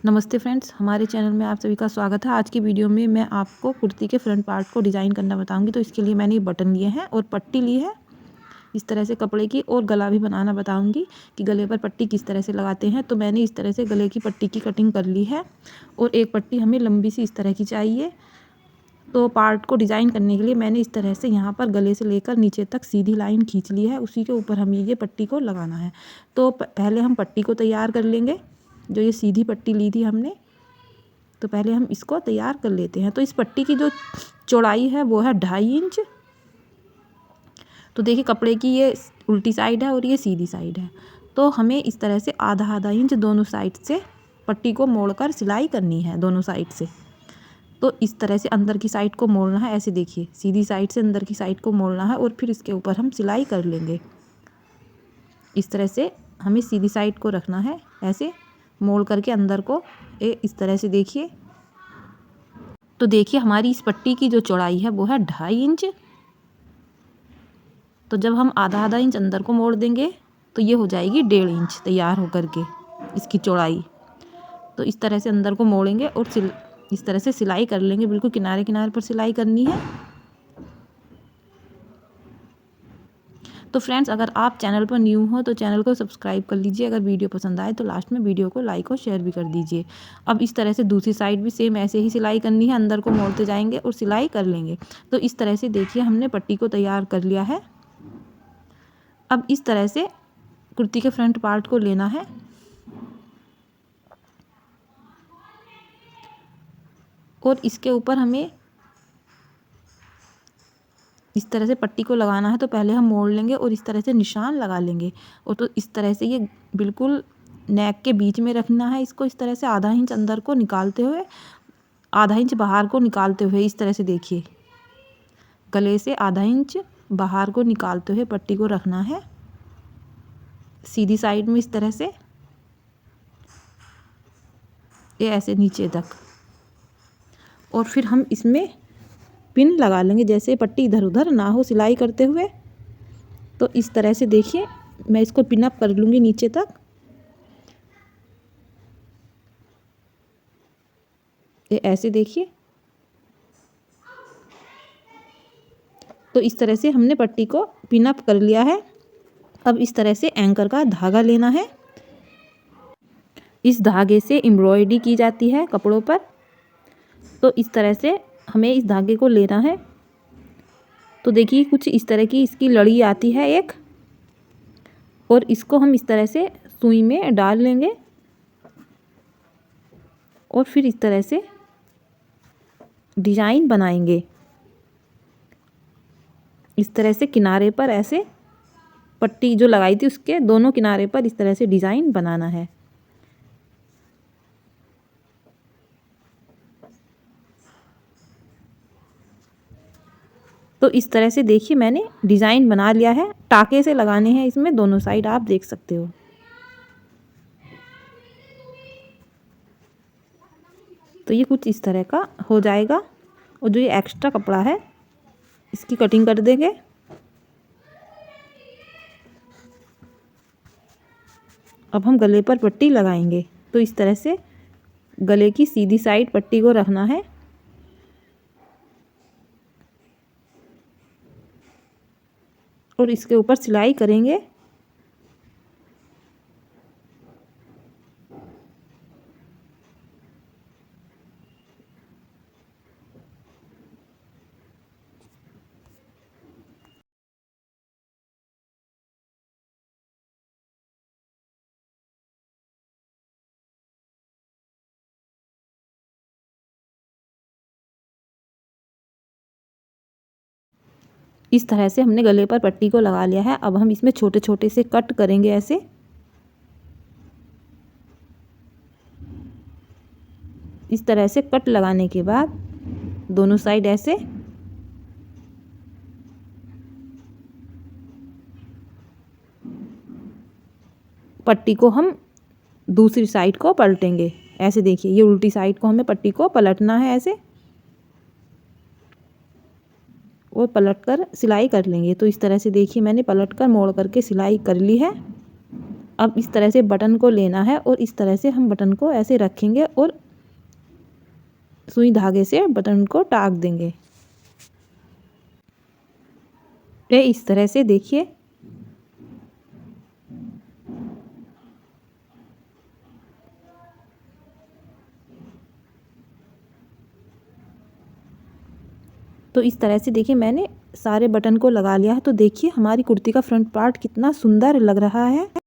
नमस्ते फ्रेंड्स, हमारे चैनल में आप सभी का स्वागत है। आज की वीडियो में मैं आपको कुर्ती के फ्रंट पार्ट को डिज़ाइन करना बताऊंगी। तो इसके लिए मैंने ये बटन लिए हैं और पट्टी ली है इस तरह से कपड़े की, और गला भी बनाना बताऊंगी कि गले पर पट्टी किस तरह से लगाते हैं। तो मैंने इस तरह से गले की पट्टी की कटिंग कर ली है और एक पट्टी हमें लंबी सी इस तरह की चाहिए। तो पार्ट को डिज़ाइन करने के लिए मैंने इस तरह से यहाँ पर गले से लेकर नीचे तक सीधी लाइन खींच ली है। उसी के ऊपर हमें ये पट्टी को लगाना है। तो पहले हम पट्टी को तैयार कर लेंगे। जो ये सीधी पट्टी ली थी हमने, तो पहले हम इसको तैयार कर लेते हैं। तो इस पट्टी की जो चौड़ाई है वो है 2.5 इंच। तो देखिए कपड़े की ये उल्टी साइड है और ये सीधी साइड है। तो हमें इस तरह से आधा आधा इंच दोनों साइड से पट्टी को मोड़कर सिलाई करनी है दोनों साइड से। तो इस तरह से अंदर की साइड को मोड़ना है। ऐसे देखिए सीधी साइड से अंदर की साइड को मोड़ना है और फिर इसके ऊपर हम सिलाई कर लेंगे। इस तरह से हमें सीधी साइड को रखना है, ऐसे मोड़ करके अंदर को इस तरह से देखिए। तो देखिए हमारी इस पट्टी की जो चौड़ाई है वो है 2.5 इंच। तो जब हम आधा आधा इंच अंदर को मोड़ देंगे तो ये हो जाएगी 1.5 इंच तैयार होकर के इसकी चौड़ाई। तो इस तरह से अंदर को मोड़ेंगे और इस तरह से सिलाई कर लेंगे। बिल्कुल किनारे किनारे पर सिलाई करनी है। तो फ्रेंड्स, अगर आप चैनल पर न्यू हो तो चैनल को सब्सक्राइब कर लीजिए। अगर वीडियो पसंद आए तो लास्ट में वीडियो को लाइक और शेयर भी कर दीजिए। अब इस तरह से दूसरी साइड भी सेम ऐसे ही सिलाई करनी है। अंदर को मोड़ते जाएंगे और सिलाई कर लेंगे। तो इस तरह से देखिए हमने पट्टी को तैयार कर लिया है। अब इस तरह से कुर्ती के फ्रंट पार्ट को लेना है और इसके ऊपर हमें इस तरह से पट्टी को लगाना है। तो पहले हम मोड़ लेंगे और इस तरह से निशान लगा लेंगे। और तो इस तरह से ये बिल्कुल नेक के बीच में रखना है इसको। इस तरह से आधा इंच अंदर को निकालते हुए, आधा इंच बाहर को निकालते हुए, इस तरह से देखिए गले से आधा इंच बाहर को निकालते हुए पट्टी को रखना है सीधी साइड में। इस तरह से ये ऐसे नीचे तक, और फिर हम इसमें पिन लगा लेंगे, जैसे पट्टी इधर उधर ना हो सिलाई करते हुए। तो इस तरह से देखिए मैं इसको पिन अप कर लूँगी नीचे तक। ये ऐसे देखिए। तो इस तरह से हमने पट्टी को पिन अप कर लिया है। अब इस तरह से एंकर का धागा लेना है। इस धागे से एम्ब्रॉयडरी की जाती है कपड़ों पर। तो इस तरह से हमें इस धागे को लेना है। तो देखिए कुछ इस तरह की इसकी लड़ी आती है एक, और इसको हम इस तरह से सुई में डाल लेंगे और फिर इस तरह से डिजाइन बनाएंगे। इस तरह से किनारे पर ऐसे पट्टी जो लगाई थी उसके दोनों किनारे पर इस तरह से डिजाइन बनाना है। तो इस तरह से देखिए मैंने डिजाइन बना लिया है। टाके से लगाने हैं इसमें दोनों साइड, आप देख सकते हो। तो ये कुछ इस तरह का हो जाएगा। और जो ये एक्स्ट्रा कपड़ा है इसकी कटिंग कर देंगे। अब हम गले पर पट्टी लगाएंगे। तो इस तरह से गले की सीधी साइड पट्टी को रखना है और इसके ऊपर सिलाई करेंगे। इस तरह से हमने गले पर पट्टी को लगा लिया है। अब हम इसमें छोटे छोटे से कट करेंगे ऐसे। इस तरह से कट लगाने के बाद दोनों साइड ऐसे पट्टी को हम दूसरी साइड को पलटेंगे। ऐसे देखिए ये उल्टी साइड को हमें पट्टी को पलटना है ऐसे, और पलट कर सिलाई कर लेंगे। तो इस तरह से देखिए मैंने पलट कर मोड़ करके सिलाई कर ली है। अब इस तरह से बटन को लेना है और इस तरह से हम बटन को ऐसे रखेंगे और सुई धागे से बटन को टाक देंगे। ये इस तरह से देखिए। तो इस तरह से देखिए मैंने सारे बटन को लगा लिया है। तो देखिए हमारी कुर्ती का फ्रंट पार्ट कितना सुंदर लग रहा है।